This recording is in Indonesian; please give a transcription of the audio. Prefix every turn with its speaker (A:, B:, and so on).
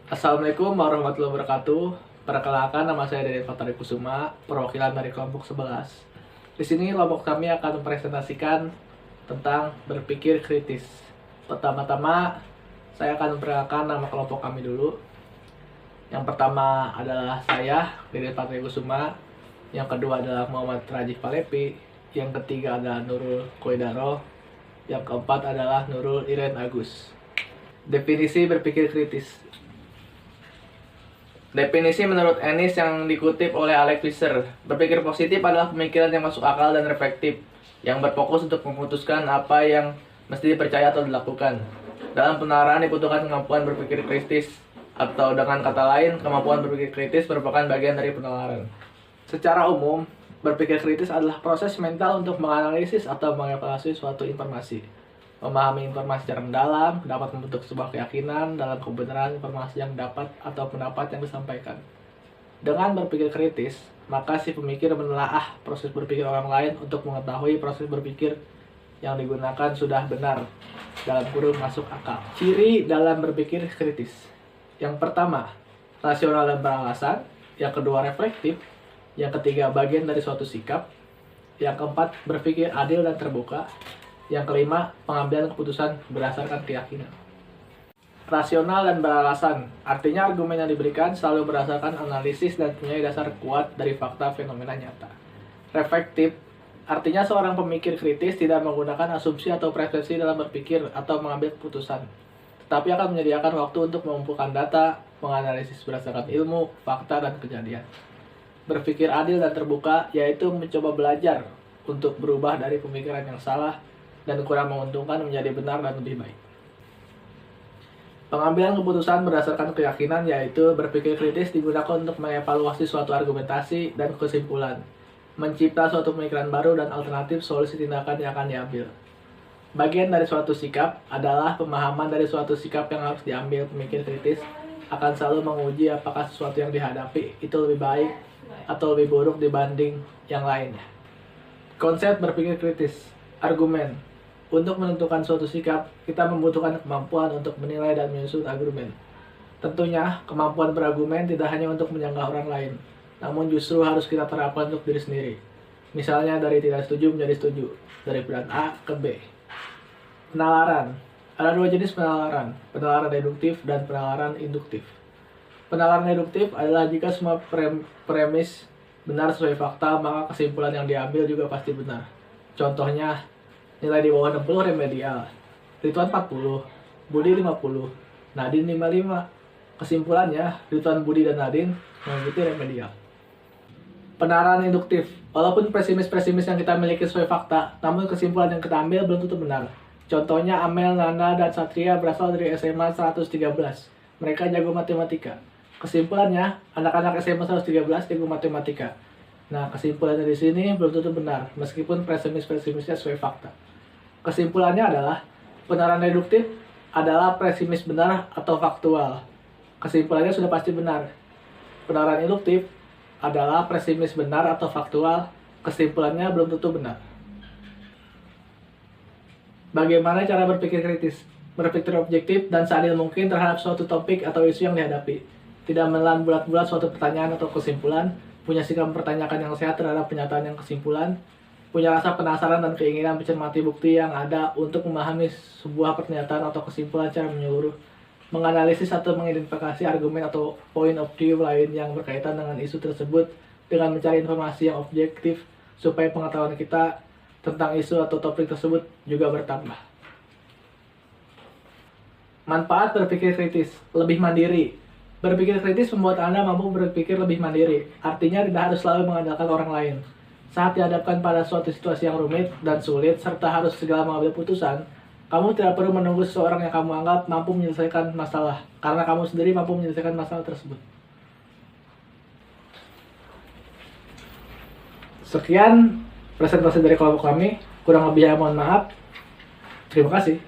A: Assalamualaikum warahmatullahi wabarakatuh. Perkenalkan, nama saya Deden Fatari Kusuma, perwakilan dari kelompok 11. Di sini kelompok kami akan mempresentasikan tentang berpikir kritis. Pertama-tama, saya akan memperkenalkan nama kelompok kami dulu. Yang pertama adalah saya, Deden Fatari Kusuma. Yang kedua adalah Muhammad Rajif Palepi. Yang ketiga adalah Nurul Koidaro. Yang keempat adalah Nurul Iren Agus. Definisi berpikir kritis. Definisi menurut Ennis yang dikutip oleh Alex Fisher, berpikir positif adalah pemikiran yang masuk akal dan reflektif, yang berfokus untuk memutuskan apa yang mesti dipercaya atau dilakukan. Dalam penerapan dibutuhkan kemampuan berpikir kritis, atau dengan kata lain, kemampuan berpikir kritis merupakan bagian dari penalaran. Secara umum, berpikir kritis adalah proses mental untuk menganalisis atau mengevaluasi suatu informasi, memahami informasi secara mendalam, dapat membentuk sebuah keyakinan dalam kebenaran informasi yang dapat atau pendapat yang disampaikan. Dengan berpikir kritis, maka si pemikir menelaah proses berpikir orang lain untuk mengetahui proses berpikir yang digunakan sudah benar, dalam kurung masuk akal. Ciri dalam berpikir kritis. Yang pertama, rasional dan beralasan. Yang kedua, reflektif. Yang ketiga, bagian dari suatu sikap. Yang keempat, berpikir adil dan terbuka. Yang kelima, pengambilan keputusan berdasarkan keyakinan. Rasional dan beralasan, artinya argumen yang diberikan selalu berdasarkan analisis dan punya dasar kuat dari fakta fenomena nyata. Reflektif, artinya seorang pemikir kritis tidak menggunakan asumsi atau persepsi dalam berpikir atau mengambil keputusan, tetapi akan menyediakan waktu untuk mengumpulkan data, menganalisis berdasarkan ilmu, fakta, dan kejadian. Berpikir adil dan terbuka, yaitu mencoba belajar untuk berubah dari pemikiran yang salah dan kurang menguntungkan menjadi benar dan lebih baik. Pengambilan keputusan berdasarkan keyakinan, yaitu berpikir kritis digunakan untuk mengevaluasi suatu argumentasi dan kesimpulan, mencipta suatu pemikiran baru dan alternatif solusi tindakan yang akan diambil. Bagian dari suatu sikap adalah pemahaman dari suatu sikap yang harus diambil. Pemikir kritis akan selalu menguji apakah sesuatu yang dihadapi itu lebih baik atau lebih buruk dibanding yang lainnya. Konsep berpikir kritis. Argumen. Untuk menentukan suatu sikap, kita membutuhkan kemampuan untuk menilai dan menyusun argumen. Tentunya, kemampuan berargumen tidak hanya untuk menyanggah orang lain, namun justru harus kita terapkan untuk diri sendiri. Misalnya dari tidak setuju menjadi setuju, dari pilihan A ke B. Penalaran. Ada dua jenis penalaran, penalaran deduktif dan penalaran induktif. Penalaran deduktif adalah jika semua premis benar sesuai fakta, maka kesimpulan yang diambil juga pasti benar. Contohnya, nilai di bawah 60 remedial, Ridwan 40, Budi 50, Nadine 55. Kesimpulannya, Ridwan, Budi, dan Nadine mengikuti remedial. Penalaran induktif. Walaupun pesimis-pesimis yang kita miliki sesuai fakta, namun kesimpulan yang kita ambil belum tentu benar. Contohnya, Amel, Nanda, dan Satria berasal dari SMA 113. Mereka jago matematika. Kesimpulannya, anak-anak SMA 113 jago matematika. Nah, kesimpulannya di sini belum tentu benar, meskipun pesimis-pesimisnya sesuai fakta. Kesimpulannya adalah, penalaran deduktif adalah pesimis benar atau faktual. Kesimpulannya sudah pasti benar. Penalaran induktif adalah pesimis benar atau faktual, kesimpulannya belum tentu benar. Bagaimana cara berpikir kritis? Berpikir objektif dan seadil mungkin terhadap suatu topik atau isu yang dihadapi. Tidak menelan bulat-bulat suatu pertanyaan atau kesimpulan, punya sikap mempertanyakan yang sehat terhadap pernyataan yang kesimpulan, punya rasa penasaran dan keinginan mencermati bukti yang ada untuk memahami sebuah pernyataan atau kesimpulan secara menyeluruh, menganalisis atau mengidentifikasi argumen atau point of view lain yang berkaitan dengan isu tersebut dengan mencari informasi yang objektif supaya pengetahuan kita tentang isu atau topik tersebut juga bertambah. Manfaat berpikir kritis, lebih mandiri. Berpikir kritis membuat Anda mampu berpikir lebih mandiri, artinya tidak harus selalu mengandalkan orang lain. Saat dihadapkan pada suatu situasi yang rumit dan sulit, serta harus segera mengambil putusan, kamu tidak perlu menunggu seseorang yang kamu anggap mampu menyelesaikan masalah, karena kamu sendiri mampu menyelesaikan masalah tersebut. Sekian presentasi dari kelompok kami, kurang lebihnya mohon maaf. Terima kasih.